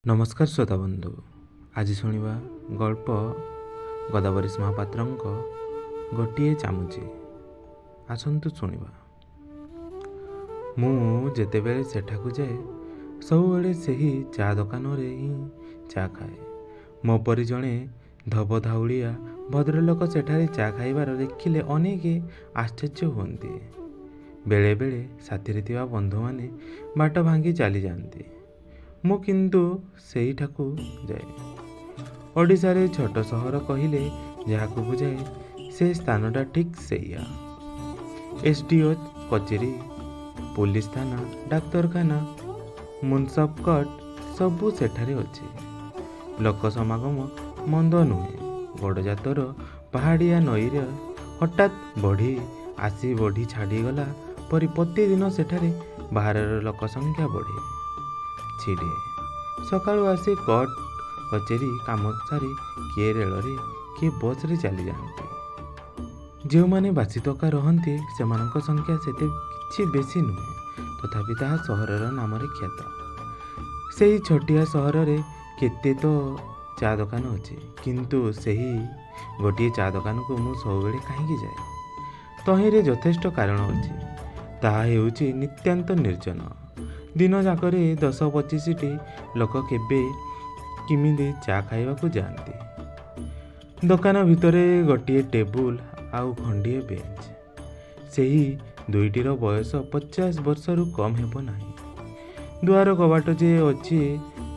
नमस्कार श्रोता बंधु। आज शुणा गल्प गदावरीश महापात्र गोटे चामुची। आसतु शुणा। मु जेतेबेले सेठाकू जाए सबुबले सही चा दुकान ही चा खाए। मो परी जड़े धबधाउलिया भद्रलोक सेठारे चा खाइबार देखिले अनेक आश्चर्य हुअन्ति। बेले बेले साथी थिबा बंधु माने बाट भांगी चली जाती। मु किंतु सेठाकू जाए। ओडिशा रे छोट सहर कहले जहाकू बुझाए से स्थानटा ठीक सैया। एसडीओ कचेरी, पुलिस थाना, डाक्तरखाना, मुनसबकट सबू सेठारे अच्छे। लोक समागम मंद नुहे। गड़जातर पहाड़िया नईर हठात बढ़ी आसी बढ़ी छाड़ीगला परी प्रतिदिन सेठारे बाहर लोक संख्या बढ़े छिड़े। सकाळु आसी कोर्ट कचेरी काम सारी किए रेल किए बस रे चली जाती। जो माने बासी टका रहंती सेमानक संख्या सेते किछि बेसी नुहे, तथापि ताहा सहरर नाम ख्यात। सेही छोटिया सहर रे केते तो चा दुकान अच्छे, किंतु सेही गोटे चा दुकान को मु सबुबेले कहीं जाए तहिरे यथेष्ट कारण अच्छे। ताहा हेउछि नित्यांत निर्जन। दिन जाकरे 10-25टी लोक केबे किमिदे चा खाइबाकू जाती। दुकान भितरे गोटे टेबुल आउ खंडिए बेंच। सेही दुईटीर बयस 50 वर्षरु कम हेब नाही। दुआर कबाट जे अच्छी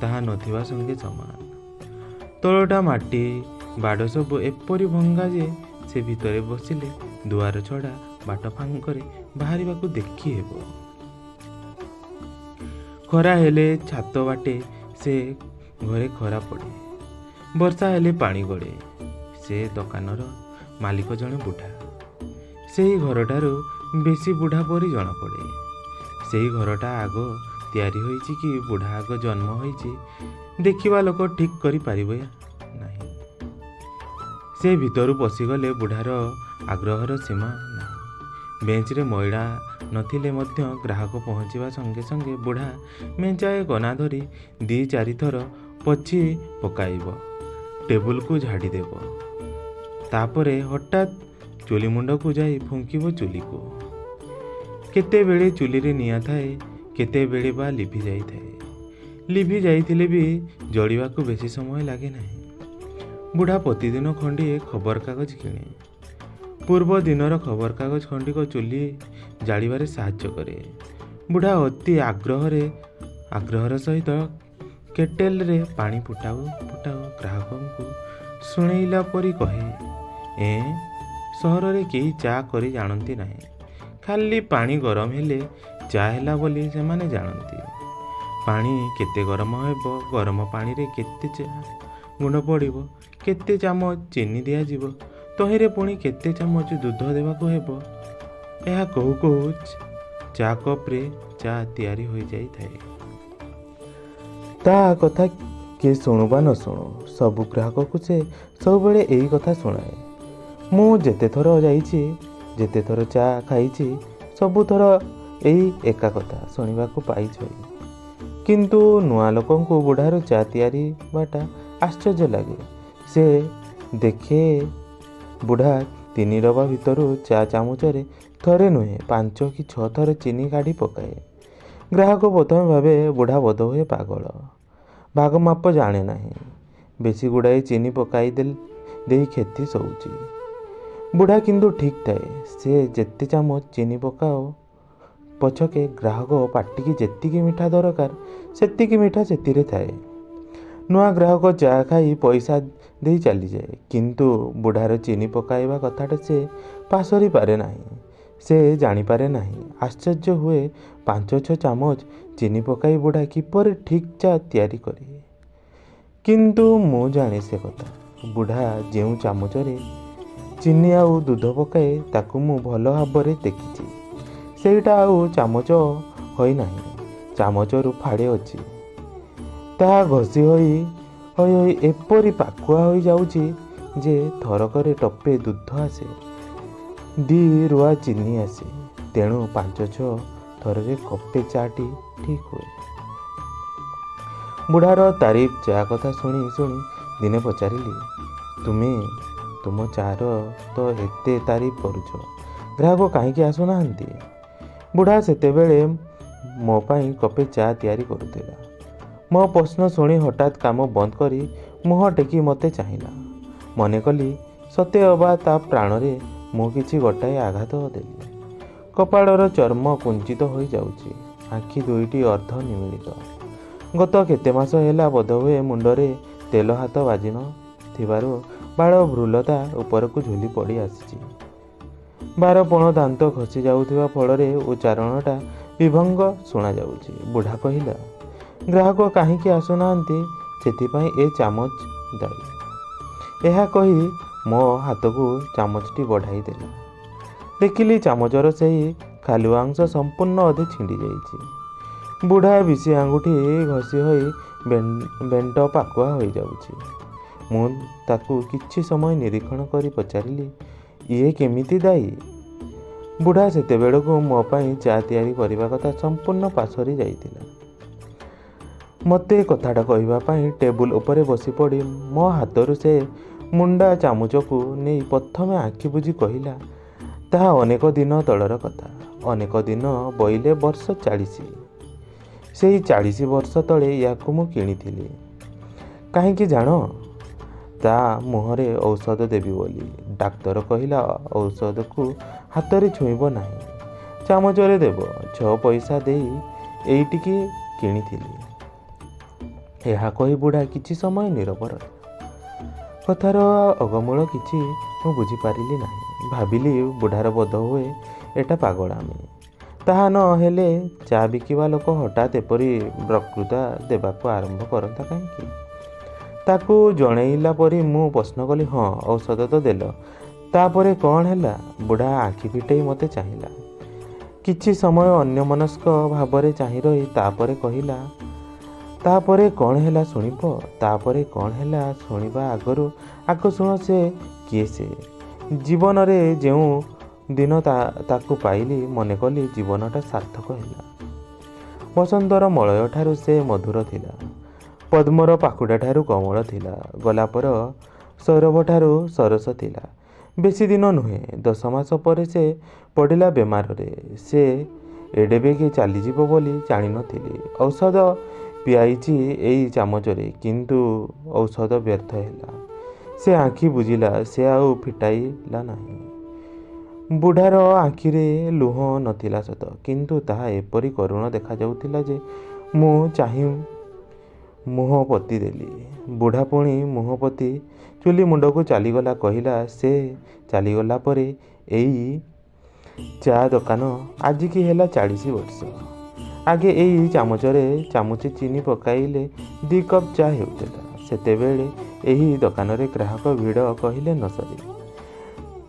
ताहा नथिबा संगे समान। तलटा माटी बाड़ सब एपरी भंगा जे से भितरे बसिले दुआर छड़ा बाट फांकरे बाहरिबाकू देखी हेब। खरा हेले छात बाटे से घरे खरा पड़े, वर्षा हेले पानी गड़े। से दुकानर मालिक जड़े बुढ़ा। से घरटार बेसी बुढ़ा परी जना पड़े। से घरटा आग तैयारी होईची कि बुढ़ा आग जन्म होईची देखिबा लोक ठीक करि पारिबे नाही। से भितरु पशिगले बुढ़ार आग्रहर सीमा नाही। बेंच रे मैला नथिले मध्य ग्राहक पहुँचवा संगे संगे बुढ़ा मेंचाए गना धरी 2-4 थर पछी पकाइब, टेबुल को झाड़ी देव। तापरे हठात चुली मुंड को जाई फुंकिब चुली को। केते बेले चुली रे निया थाए, केते बेले बा लिभि जाई थाए। लिभि जाइथिले भी जलिबा को बेसी समय लागे नाही। बुढ़ा प्रतिदिन खंडिए खबर कागज किणे। पूर्व दिनर खबर कागज खंडिक चुली जालिबारे साहाय्य करे। बुढ़ा अति आग्रहर सहित केटेल रे पानी फुटाऊ फुटाऊ ग्राहकों को शुणेइला परी कहे, सहर रे केही चा करी जानती नाही। खाली पानी गरम हेले चा हेला बोली से माने जानती। पानी केते गरम हेबो, गरम पानी रे केते चा गुण पड़िबो, केते चामच चीनी दिया जिवो, तहिरे पुणी केते चामच दूध देवाको हेबो। यह कहू कहू चा कप रे चा तैयारी हो जाई थाए। ता कथा के शुणुबा न शुणु, सबु ग्राहक को से सब बेले यही कथा शुणाए। मु जेते थर जाइछि, जेते थर चा खाइछि, सबु थर यही एका कथा शुणिबाकू पाइछि। किंतु नुआ लोकन को बुढ़ार चा तैयारी बाटा आश्चर्य लगे। से देखे बुढ़ा 3 डबा भितरु चा चामुचरे थरे नुहे 5 कि 6 थर चीनी काढ़ी पकाए। ग्राहक प्रथमे भावे बुढ़ा बोध हुए पागल, भाग माप जाने नाही, बेसी गुड़ाई चीनी पकाई दे खेती सौची। बुढ़ा किंतु ठीक थाए। से जेते चामच चीनी पकाओ पछके ग्राहक पाटिकी जेतिकी मिठा दरकार सेतिकी मिठा सेतिरे थाए। नुआ ग्राहक चा खाई पैसा दे चली जाए, किंतु बुढ़ार चीनी पकाइबा कथाटा से पासरी पारे नाही। से जानी पारे नाही। आश्चर्य हुए 5-6 चामच चीनी पकाई बुढ़ा किपर ठीक चा तैयारी करे। किंतु मु जाने से कथा। बुढ़ा जेउ चामचरे चीनी आउ दूध पकाए ताकू मु भल भाबरे देखिछि। सेटा आउ चामच होई नाही, चामचरु फाड़े अछि। ता घसी होई एपरी पाकुआ हो जाउछि जे थरकरे टपे दूध आसे, 2 रुआ चीनी आसे। तेणु 5-6 थर रे कपे चाटी ठीक हुए। ବୁଢ଼ାର ତାରିଫ ଚା କଥା ଶୁଣି ଶୁଣି ଦିନେ ପଚାରିଲି, ତୁମେ ତୁମ ଚା'ର ତ ଏତେ ତାରିଫ କରୁଛ, ଗ୍ରାହକ କାହିଁକି ଆସୁନାହାନ୍ତି? ବୁଢ଼ା ସେତେବେଳେ ମୋ ପାଇଁ କପେ ଚା ତିଆରି କରୁଥିଲା। ମୋ ପ୍ରଶ୍ନ ଶୁଣି ହଠାତ୍ କାମ ବନ୍ଦ କରି ମୁହଁ ଟେକି ମୋତେ ଚାହିଁଲା। ମନେ କଲି ସତେ ଅବା ତା ପ୍ରାଣରେ ମୁଁ କିଛି ଗୋଟାଏ ଆଘାତ ଦେଲି। କପାଳର ଚର୍ମ କୁଞ୍ଚିତ ହୋଇଯାଉଛି, ଆଖି ଦୁଇଟି ଅର୍ଦ୍ଧ ନିମିଳିତ। ଗତ କେତେ ମାସ ହେଲା ବୋଧହୁଏ ମୁଣ୍ଡରେ ତେଲ ହାତ ବାଜି ନ ଥିବାରୁ ବାଳ ଭ୍ରୁଲତା ଉପରକୁ ଝୁଲି ପଡ଼ି ଆସିଛି। ବାରପଣ ଦାନ୍ତ ଖସି ଯାଉଥିବା ଫଳରେ ଉଚ୍ଚାରଣଟା ବିଭଙ୍ଗ ଶୁଣାଯାଉଛି। ବୁଢ଼ା କହିଲା, ଗ୍ରାହକ କାହିଁକି ଆସୁନାହାନ୍ତି ସେଥିପାଇଁ ଏ ଚାମଚ ଦାୟୀ। ଏହା କହି ମୋ ହାତକୁ ଚାମଚଟି ବଢ଼ାଇ ଦେଲା। ଦେଖିଲି ଚାମଚର ସେହି ଖାଲୁଆ ଅଂଶ ସମ୍ପୂର୍ଣ୍ଣ ଅଧେ ଛିଣ୍ଡି ଯାଇଛି। ବୁଢ଼ା ବିଶି ଆଙ୍ଗୁଠି ଘଷି ହୋଇ ବେଣ୍ଟ ପାକୁଆ ହୋଇଯାଉଛି। ମୁଁ ତାକୁ କିଛି ସମୟ ନିରୀକ୍ଷଣ କରି ପଚାରିଲି, ଇଏ କେମିତି ଦାୟୀ? ବୁଢ଼ା ସେତେବେଳକୁ ମୋ ପାଇଁ ଚା ତିଆରି କରିବା କଥା ସମ୍ପୂର୍ଣ୍ଣ ପାସୋରି ଯାଇଥିଲା। ମୋତେ କଥାଟା କହିବା ପାଇଁ ଟେବୁଲ ଉପରେ ବସି ପଡ଼ି ମୋ ହାତରୁ ସେ ମୁଣ୍ଡା ଚାମଚକୁ ନେଇ ପ୍ରଥମେ ଆଖି ବୁଜି କହିଲା, ତାହା ଅନେକ ଦିନ ତଳର କଥା। ଅନେକ ଦିନ ବୋଇଲେ ବର୍ଷ 40। ସେଇ 40 ବର୍ଷ ତଳେ ୟାକୁ ମୁଁ କିଣିଥିଲି। କାହିଁକି ଜାଣ? ତା ମୁହଁରେ ଔଷଧ ଦେବି ବୋଲି। ଡାକ୍ତର କହିଲା ଔଷଧକୁ ହାତରେ ଛୁଇଁବ ନାହିଁ, ଚାମଚରେ ଦେବ। 6 ପଇସା ଦେଇ ଏଇଟିକି କିଣିଥିଲି। ଏହା କହି ବୁଢ଼ା କିଛି ସମୟ ନୀରବ ରହିଲା। କଥାର ଅଗମୂଳ କିଛି ମୁଁ ବୁଝିପାରିଲି ନାହିଁ। ଭାବିଲି ବୁଢ଼ାର ବୋଧହୁଏ ଏଟା ପାଗଳାମି। ତାହା ନ ହେଲେ ଚା ବିକିବା ଲୋକ ହଠାତ୍ ଏପରି ବକ୍ତୃତା ଦେବାକୁ ଆରମ୍ଭ କରନ୍ତା କାହିଁକି? ତାକୁ ଜଣେଇଲା ପରି ମୁଁ ପ୍ରଶ୍ନ କଲି, ହଁ ଔଷଧ ତ ଦେଲ, ତାପରେ କ'ଣ ହେଲା? ବୁଢ଼ା ଆଖି ଫିଟେଇ ମୋତେ ଚାହିଁଲା। କିଛି ସମୟ ଅନ୍ୟମନସ୍କ ଭାବରେ ଚାହିଁ ରହି ତାପରେ କହିଲା, ତାପରେ କ'ଣ ହେଲା ଶୁଣିବ? ତାପରେ କ'ଣ ହେଲା ଶୁଣିବା ଆଗରୁ ଆଗ ଶୁଣ ସେ କିଏ ସେ? ଜୀବନରେ ଯେଉଁ ଦିନ ତାକୁ ପାଇଲି ମନେ କଲି ଜୀବନଟା ସାର୍ଥକ ହେଲା। ବସନ୍ତର ମଳୟ ଠାରୁ ସେ ମଧୁର ଥିଲା। ପଦ୍ମର ପାଖୁଡ଼ା ଠାରୁ କୋମଳ ଥିଲା। ଗୋଲାପର ସୌରଭ ଠାରୁ ସରସ ଥିଲା। ବେଶୀ ଦିନ ନୁହେଁ, 10 ମାସ ପରେ ସେ ପଡ଼ିଲା ବେମାରରେ। ସେ ଏଡ଼େ ବେଗେ ଚାଲିଯିବ ବୋଲି ଜାଣିନଥିଲି। ଔଷଧ ପିଆଇଛି ଏଇ ଚାମଚରେ, କିନ୍ତୁ ଔଷଧ ବ୍ୟର୍ଥ ହେଲା। ସେ ଆଖି ବୁଜିଲା, ସେ ଆଉ ଫିଟାଇଲା ନାହିଁ। ବୁଢ଼ାର ଆଖିରେ ଲୁହ ନଥିଲା ସତ, କିନ୍ତୁ ତାହା ଏପରି କରୁଣ ଦେଖାଯାଉଥିଲା ଯେ ମୁଁ ଚାହିଁ ମୁହଁ ପୋତି ଦେଲି। ବୁଢ଼ା ପୁଣି ମୁହଁ ପୋତି ଚୁଲି ମୁଣ୍ଡକୁ ଚାଲିଗଲା। କହିଲା, ସେ ଚାଲିଗଲା ପରେ ଏଇ ଚା ଦୋକାନ ଆଜିକି ହେଲା 40 ବର୍ଷ। ଆଗେ ଏଇ ଚାମଚରେ ଚାମୁଚେ ଚିନି ପକାଇଲେ 2 କପ୍ ଚା ହେଉଥିଲା। ସେତେବେଳେ ଏହି ଦୋକାନରେ ଗ୍ରାହକ ଭିଡ଼ କହିଲେ ନ ସରେ।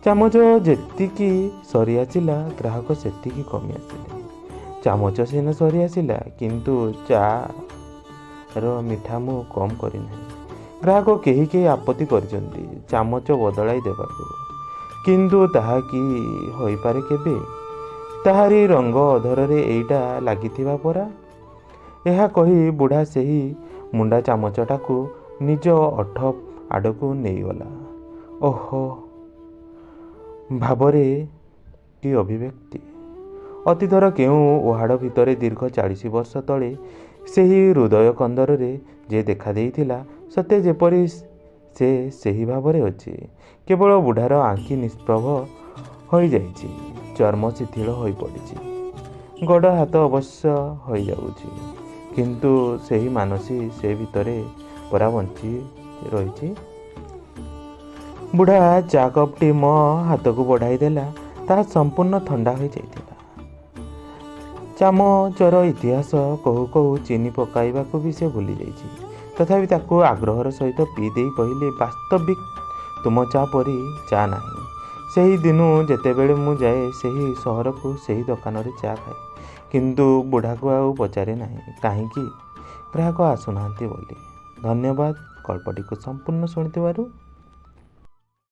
ଚାମଚ ଯେତିକି ସରି ଆସିଲା, ଗ୍ରାହକ ସେତିକି କମି ଆସିଲେ। ଚାମଚ ସିନା ସରି ଆସିଲା, କିନ୍ତୁ ଚା'ର ମିଠା ମୁଁ କମ୍ କରିନାହିଁ। ଗ୍ରାହକ କେହି କେହି ଆପତ୍ତି କରିଛନ୍ତି ଚାମଚ ବଦଳାଇ ଦେବାକୁ, କିନ୍ତୁ ତାହା କି ହୋଇପାରେ କେବେ? ତାହାରି ରଙ୍ଗ ଅଧରରେ ଏଇଟା ଲାଗିଥିବା ପରା। ଏହା କହି ବୁଢ଼ା ସେହି ମୁଣ୍ଡା ଚାମଚଟାକୁ ନିଜ ଓଠ ଆଡ଼କୁ ନେଇଗଲା। ଓହୋ, ଭାବରେ କି ଅଭିବ୍ୟକ୍ତି! ଅତୀତର କେଉଁ ଉହାଡ଼ ଭିତରେ ଦୀର୍ଘ 40 ବର୍ଷ ତଳେ ସେହି ହୃଦୟ କନ୍ଦରରେ ଯେ ଦେଖା ଦେଇଥିଲା, ସତେ ଯେପରି ସେ ସେହି ଭାବରେ ଅଛି। କେବଳ ବୁଢ଼ାର ଆଖି ନିଷ୍ପ୍ରଭ ହୋଇଯାଇଛି, ଚର୍ମ ଶିଥିଳ ହୋଇପଡ଼ିଛି, ଗୋଡ଼ ହାତ ଅବଶ୍ୟ ହୋଇଯାଉଛି, କିନ୍ତୁ ସେହି ମାନସୀ ସେ ଭିତରେ ପରା ବଞ୍ଚି ରହିଛି। ବୁଢ଼ା ଚା କପ୍ଟି ମୋ ହାତକୁ ବଢ଼ାଇ ଦେଲା। ତାହା ସମ୍ପୂର୍ଣ୍ଣ ଥଣ୍ଡା ହୋଇଯାଇଥିଲା। ଚାମଚର ଇତିହାସ କହୁ କହୁ ଚିନି ପକାଇବାକୁ ବି ସେ ଭୁଲି ଯାଇଛି। ତଥାପି ତାକୁ ଆଗ୍ରହର ସହିତ ପିଇ ଦେଇ କହିଲି, ବାସ୍ତବିକ ତୁମ ଚା ପରି ଚା ନାହିଁ। ସେହି ଦିନୁ ଯେତେବେଳେ ମୁଁ ଯାଏ ସେହି ସହରକୁ, ସେହି ଦୋକାନରେ ଚା ଖାଏ, କିନ୍ତୁ ବୁଢ଼ାକୁ ଆଉ ପଚାରେ ନାହିଁ କାହିଁକି ଗ୍ରାହକ ଆସୁନାହାନ୍ତି ବୋଲି। ଧନ୍ୟବାଦ ଗଳ୍ପଟିକୁ ସମ୍ପୂର୍ଣ୍ଣ ଶୁଣିଥିବାରୁ।